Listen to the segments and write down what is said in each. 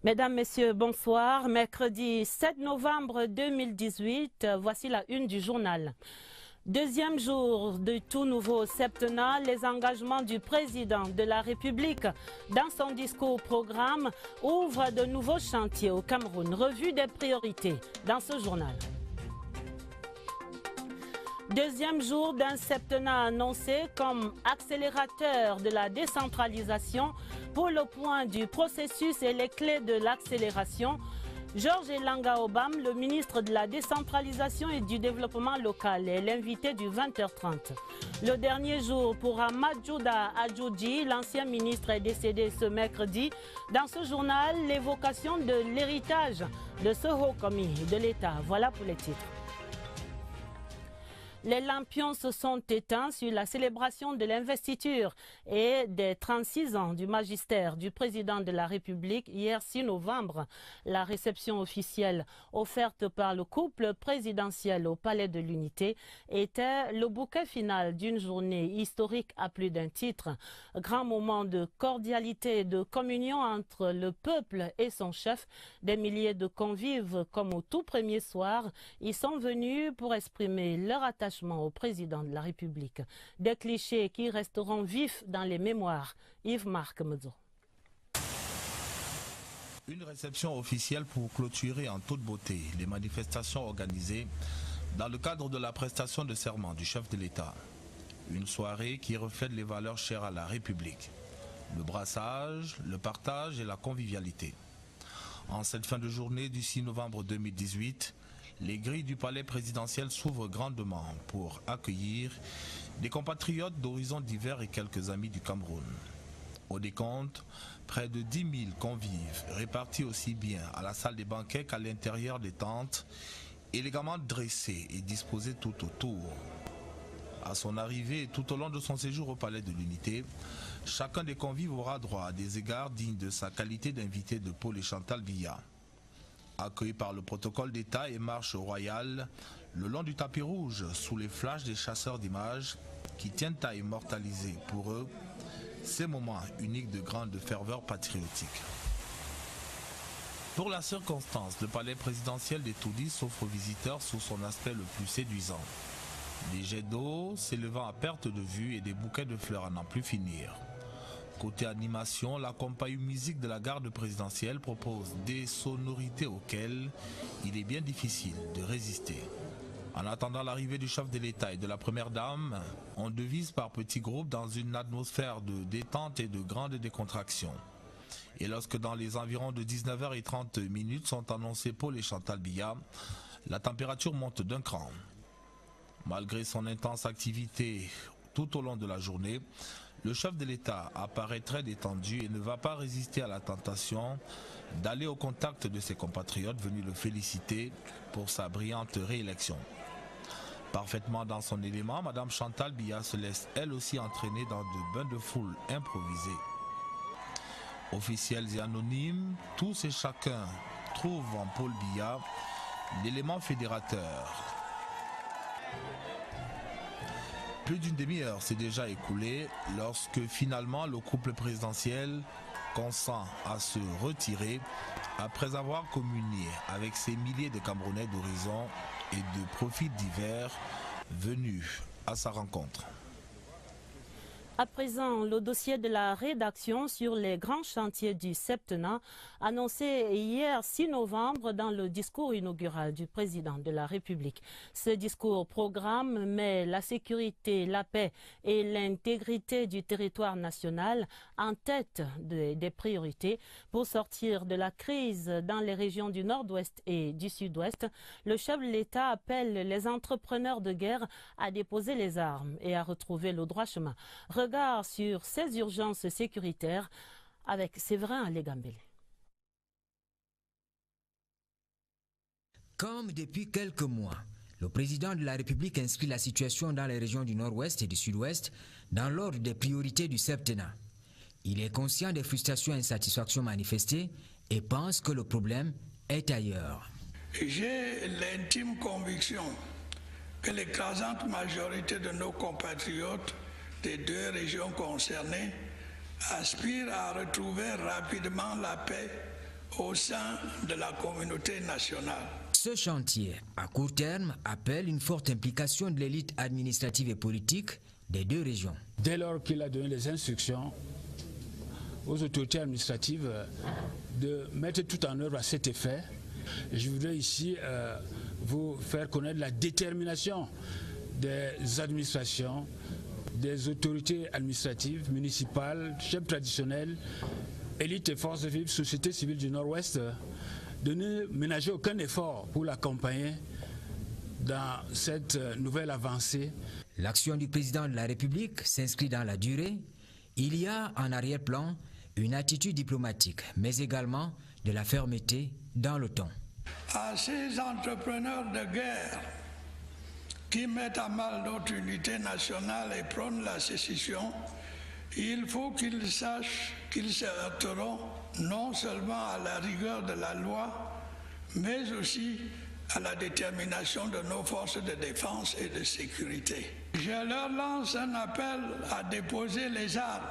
Mesdames, Messieurs, bonsoir. Mercredi 7 novembre 2018, voici la une du journal. Deuxième jour du tout nouveau septennat, les engagements du président de la République dans son discours programme ouvrent de nouveaux chantiers au Cameroun. Revue des priorités dans ce journal. Deuxième jour d'un septennat annoncé comme accélérateur de la décentralisation. Pour le point du processus et les clés de l'accélération, Georges Elanga Obam, le ministre de la décentralisation et du développement local, est l'invité du 20h30. Le dernier jour pour Amadjouda Adjoudji, l'ancien ministre est décédé ce mercredi. Dans ce journal, l'évocation de l'héritage de ce haut commis de l'État. Voilà pour les titres. Les lampions se sont éteints sur la célébration de l'investiture et des 36 ans du magistère du président de la République hier 6 novembre. La réception officielle offerte par le couple présidentiel au Palais de l'Unité était le bouquet final d'une journée historique à plus d'un titre. Grand moment de cordialité et de communion entre le peuple et son chef. Des milliers de convives, comme au tout premier soir, y sont venus pour exprimer leur attachement au président de la République. Des clichés qui resteront vifs dans les mémoires. Yves-Marc Mezo. Une réception officielle pour clôturer en toute beauté les manifestations organisées dans le cadre de la prestation de serment du chef de l'État. Une soirée qui reflète les valeurs chères à la République. Le brassage, le partage et la convivialité. En cette fin de journée du 6 novembre 2018, les grilles du palais présidentiel s'ouvrent grandement pour accueillir des compatriotes d'horizons divers et quelques amis du Cameroun. Au décompte, près de 10 000 convives répartis aussi bien à la salle des banquets qu'à l'intérieur des tentes, élégamment dressés et disposés tout autour. À son arrivée et tout au long de son séjour au palais de l'Unité, chacun des convives aura droit à des égards dignes de sa qualité d'invité de Paul et Chantal Biya. Accueillis par le protocole d'État et marche royale, le long du tapis rouge, sous les flashs des chasseurs d'images qui tiennent à immortaliser pour eux ces moments uniques de grande ferveur patriotique. Pour la circonstance, le palais présidentiel d'Etoudi s'offre aux visiteurs sous son aspect le plus séduisant. Des jets d'eau s'élevant à perte de vue et des bouquets de fleurs à n'en plus finir. Côté animation, la compagnie musique de la garde présidentielle propose des sonorités auxquelles il est bien difficile de résister. En attendant l'arrivée du chef de l'État et de la première dame, on devise par petits groupes dans une atmosphère de détente et de grande décontraction. Et lorsque dans les environs de 19h30 sont annoncés Paul et Chantal Biya, la température monte d'un cran. Malgré son intense activité tout au long de la journée, le chef de l'État apparaît très détendu et ne va pas résister à la tentation d'aller au contact de ses compatriotes venus le féliciter pour sa brillante réélection. Parfaitement dans son élément, Madame Chantal Biya se laisse elle aussi entraîner dans de bains de foule improvisés. Officiels et anonymes, tous et chacun trouvent en Paul Biya l'élément fédérateur. Plus d'une demi-heure s'est déjà écoulée lorsque finalement le couple présidentiel consent à se retirer après avoir communié avec ces milliers de Camerounais d'horizons et de profils divers venus à sa rencontre. À présent, le dossier de la rédaction sur les grands chantiers du septennat annoncé hier 6 novembre dans le discours inaugural du président de la République. Ce discours programme met la sécurité, la paix et l'intégrité du territoire national en tête des priorités pour sortir de la crise dans les régions du nord-ouest et du sud-ouest. Le chef de l'État appelle les entrepreneurs de guerre à déposer les armes et à retrouver le droit chemin. Regard sur ces urgences sécuritaires avec Séverin Alégambélé. Comme depuis quelques mois, le président de la République inscrit la situation dans les régions du nord-ouest et du sud-ouest dans l'ordre des priorités du septennat. Il est conscient des frustrations et insatisfactions manifestées et pense que le problème est ailleurs. J'ai l'intime conviction que l'écrasante majorité de nos compatriotes des deux régions concernées aspirent à retrouver rapidement la paix au sein de la communauté nationale. Ce chantier, à court terme, appelle une forte implication de l'élite administrative et politique des deux régions. Dès lors qu'il a donné les instructions aux autorités administratives de mettre tout en œuvre à cet effet, je voudrais ici vous faire connaître la détermination des administrations, des autorités administratives, municipales, chefs traditionnels, élites et forces vives, société civile du Nord-Ouest, de ne ménager aucun effort pour l'accompagner dans cette nouvelle avancée. L'action du président de la République s'inscrit dans la durée. Il y a en arrière-plan une attitude diplomatique, mais également de la fermeté dans le ton. À ces entrepreneurs de guerre qui mettent à mal notre unité nationale et prônent la sécession, il faut qu'ils sachent qu'ils se heurteront non seulement à la rigueur de la loi, mais aussi à la détermination de nos forces de défense et de sécurité. Je leur lance un appel à déposer les armes,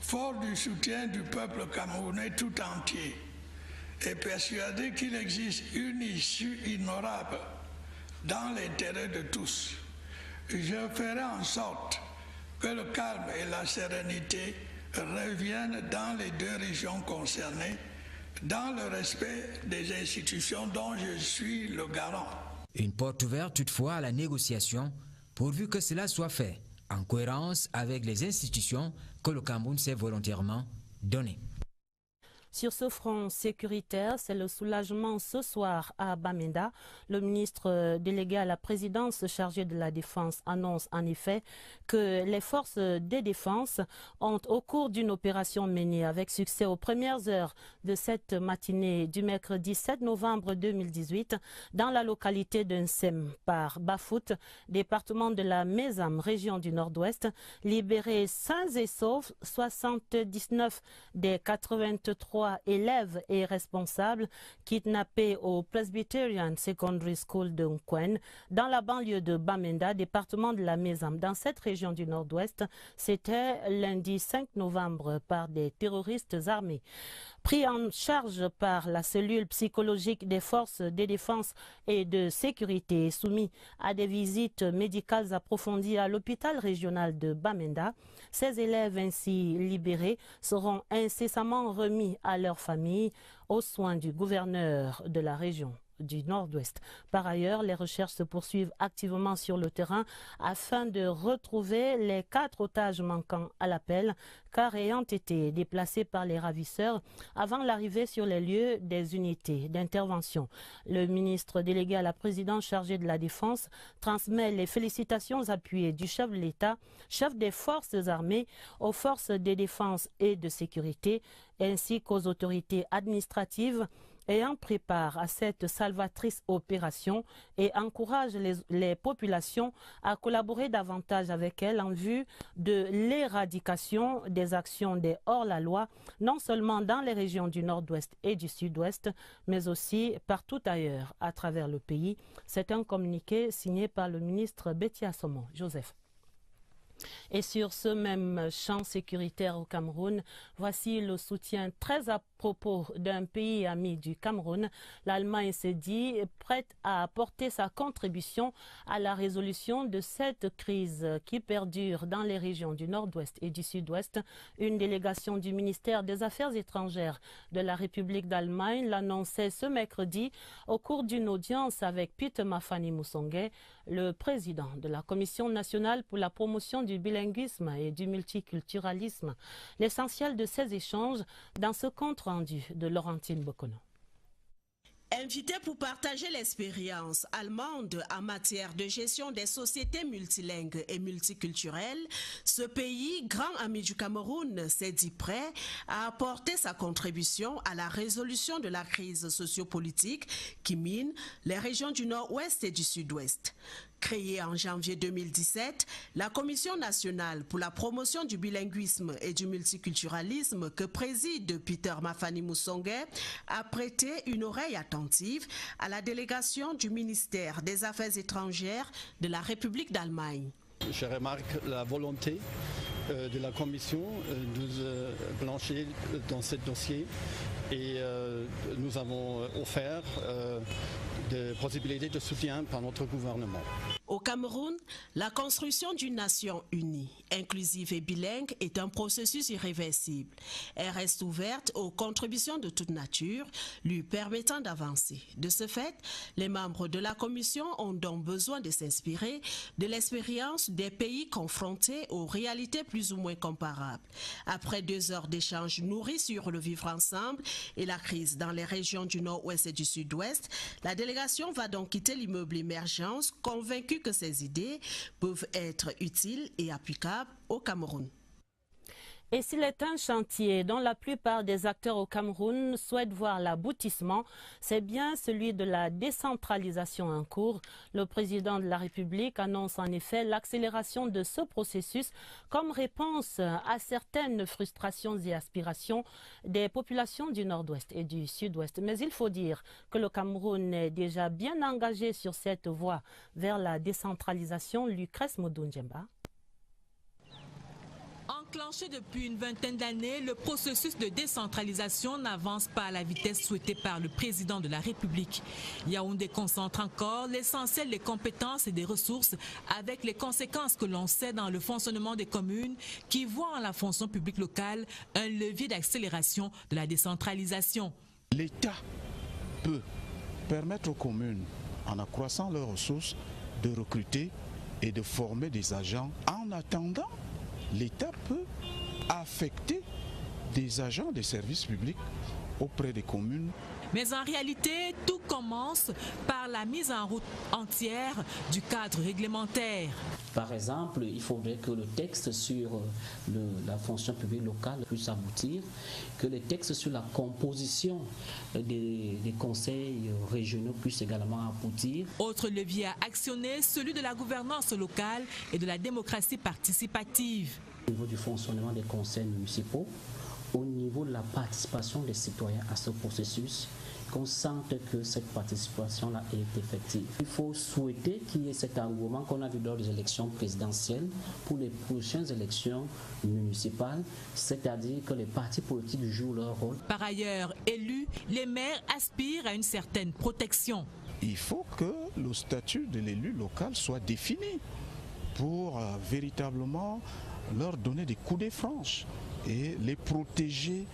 fort du soutien du peuple camerounais tout entier, et persuadé qu'il existe une issue ignorable dans l'intérêt de tous. Je ferai en sorte que le calme et la sérénité reviennent dans les deux régions concernées, dans le respect des institutions dont je suis le garant. Une porte ouverte toutefois à la négociation, pourvu que cela soit fait en cohérence avec les institutions que le Cameroun s'est volontairement données. Sur ce front sécuritaire, c'est le soulagement ce soir à Bamenda. Le ministre délégué à la présidence chargé de la défense annonce en effet que les forces de défense ont, au cours d'une opération menée avec succès aux premières heures de cette matinée du mercredi 7 novembre 2018, dans la localité de Nsem par Bafout, département de la Mézam, région du Nord-Ouest, libéré sains et saufs 79 des 83 élèves et responsables kidnappés au Presbyterian Secondary School de Nkwen, dans la banlieue de Bamenda, département de la Mézam. Dans cette région du Nord-Ouest, c'était lundi 5 novembre par des terroristes armés. Pris en charge par la cellule psychologique des forces de défense et de sécurité, soumis à des visites médicales approfondies à l'hôpital régional de Bamenda, ces élèves ainsi libérés seront incessamment remis à leur famille aux soins du gouverneur de la région du Nord-Ouest. Par ailleurs, les recherches se poursuivent activement sur le terrain afin de retrouver les 4 otages manquants à l'appel, car ayant été déplacés par les ravisseurs avant l'arrivée sur les lieux des unités d'intervention. Le ministre délégué à la présidence chargé de la défense transmet les félicitations appuyées du chef de l'État, chef des forces armées, aux forces de défense et de sécurité, ainsi qu'aux autorités administratives ayant pris part à cette salvatrice opération et encourage les populations à collaborer davantage avec elle en vue de l'éradication des actions des hors-la-loi, non seulement dans les régions du Nord-Ouest et du Sud-Ouest, mais aussi partout ailleurs à travers le pays. C'est un communiqué signé par le ministre Betty Assomon. Joseph. Et sur ce même champ sécuritaire au Cameroun, voici le soutien très à propos d'un pays ami du Cameroun. L'Allemagne s'est dit prête à apporter sa contribution à la résolution de cette crise qui perdure dans les régions du Nord-Ouest et du Sud-Ouest. Une délégation du ministère des Affaires étrangères de la République d'Allemagne l'annonçait ce mercredi au cours d'une audience avec Peter Mafani Musonge, le président de la Commission nationale pour la promotion du bilinguisme et du multiculturalisme. L'essentiel de ces échanges dans ce compte rendu de Laurentine Bokono. Invité pour partager l'expérience allemande en matière de gestion des sociétés multilingues et multiculturelles, ce pays, grand ami du Cameroun, s'est dit prêt à apporter sa contribution à la résolution de la crise sociopolitique qui mine les régions du Nord-Ouest et du Sud-Ouest. Créée en janvier 2017, la Commission nationale pour la promotion du bilinguisme et du multiculturalisme que préside Peter Mafani Musonge a prêté une oreille attentive à la délégation du ministère des Affaires étrangères de la République d'Allemagne. Je remarque la volonté de la Commission de nous blanchir dans ce dossier et nous avons offert des possibilités de soutien par notre gouvernement. Au Cameroun, la construction d'une nation unie, inclusive et bilingue est un processus irréversible. Elle reste ouverte aux contributions de toute nature, lui permettant d'avancer. De ce fait, les membres de la Commission ont donc besoin de s'inspirer de l'expérience des pays confrontés aux réalités plus ou moins comparables. Après 2 heures d'échanges nourris sur le vivre ensemble et la crise dans les régions du Nord-Ouest et du Sud-Ouest, la délégation va donc quitter l'immeuble Émergence, convaincue que ces idées peuvent être utiles et applicables au Cameroun. Et s'il est un chantier dont la plupart des acteurs au Cameroun souhaitent voir l'aboutissement, c'est bien celui de la décentralisation en cours. Le président de la République annonce en effet l'accélération de ce processus comme réponse à certaines frustrations et aspirations des populations du Nord-Ouest et du Sud-Ouest. Mais il faut dire que le Cameroun est déjà bien engagé sur cette voie vers la décentralisation. Lucrèce Modunjemba. Enclenché depuis une vingtaine d'années, le processus de décentralisation n'avance pas à la vitesse souhaitée par le président de la République. Yaoundé concentre encore l'essentiel des compétences et des ressources avec les conséquences que l'on sait dans le fonctionnement des communes qui voient en la fonction publique locale un levier d'accélération de la décentralisation. L'État peut permettre aux communes, en accroissant leurs ressources, de recruter et de former des agents. En attendant, l'État peut affecter des agents des services publics auprès des communes. Mais en réalité, tout commence par la mise en route entière du cadre réglementaire. Par exemple, il faudrait que le texte sur la fonction publique locale puisse aboutir, que les textes sur la composition des conseils régionaux puissent également aboutir. Autre levier à actionner, celui de la gouvernance locale et de la démocratie participative. Au niveau du fonctionnement des conseils municipaux, au niveau de la participation des citoyens à ce processus, qu'on sente que cette participation-là est effective. Il faut souhaiter qu'il y ait cet engouement qu'on a vu lors des élections présidentielles pour les prochaines élections municipales, c'est-à-dire que les partis politiques jouent leur rôle. Par ailleurs, élus, les maires aspirent à une certaine protection. Il faut que le statut de l'élu local soit défini pour véritablement leur donner des coups de franche et les protéger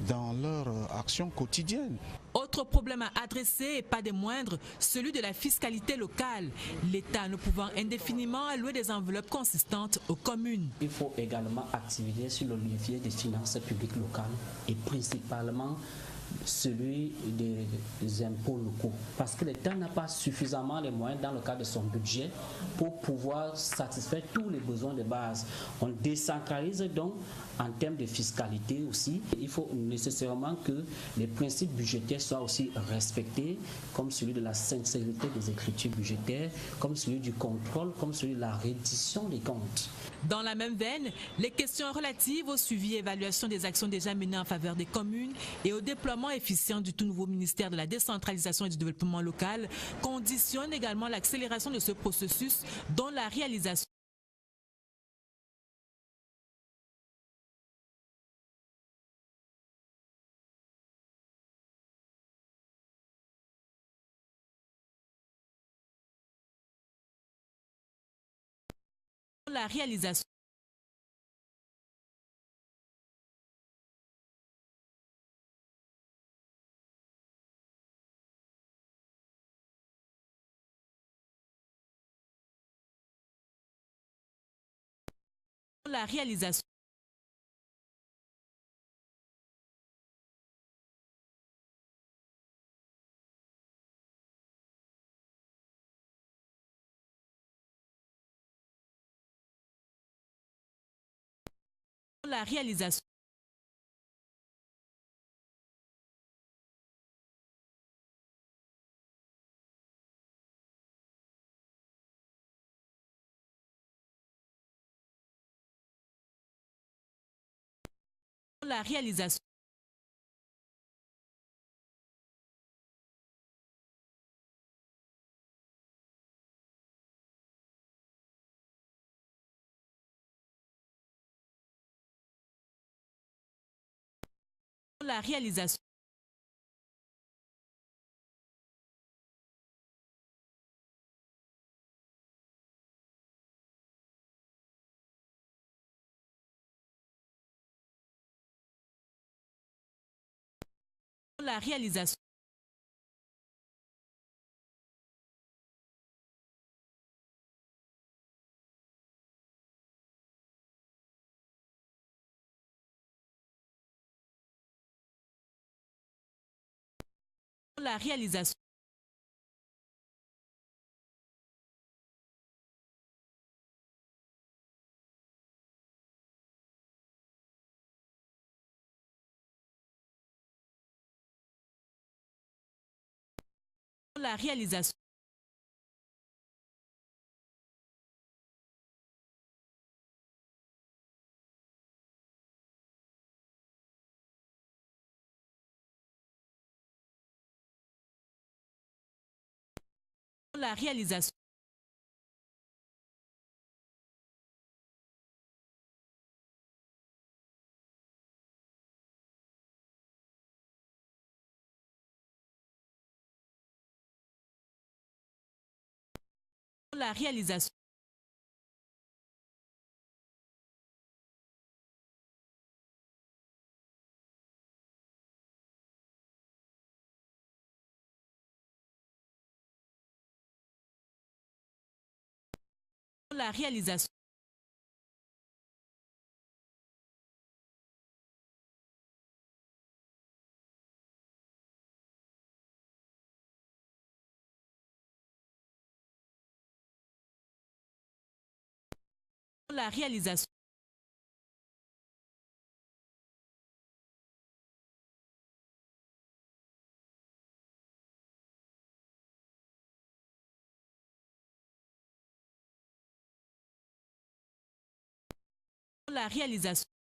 dans leur action quotidienne. Autre problème à adresser, et pas des moindres, celui de la fiscalité locale. L'État ne pouvant indéfiniment allouer des enveloppes consistantes aux communes. Il faut également activer sur le levier des finances publiques locales et principalement celui des impôts locaux. Parce que l'État n'a pas suffisamment les moyens dans le cadre de son budget pour pouvoir satisfaire tous les besoins de base. On décentralise donc en termes de fiscalité aussi. Il faut nécessairement que les principes budgétaires soient aussi respectés, comme celui de la sincérité des écritures budgétaires, comme celui du contrôle, comme celui de la reddition des comptes. Dans la même veine, les questions relatives au suivi et évaluation des actions déjà menées en faveur des communes et au déploiement efficient du tout nouveau ministère de la décentralisation et du développement local conditionnent également l'accélération de ce processus dont la réalisation la réalisation la réalisation la réalisation La réalisation. La réalisation. La réalisation. La réalisation. La réalisation. La réalisation. La réalisation. La réalisation. La réalisation.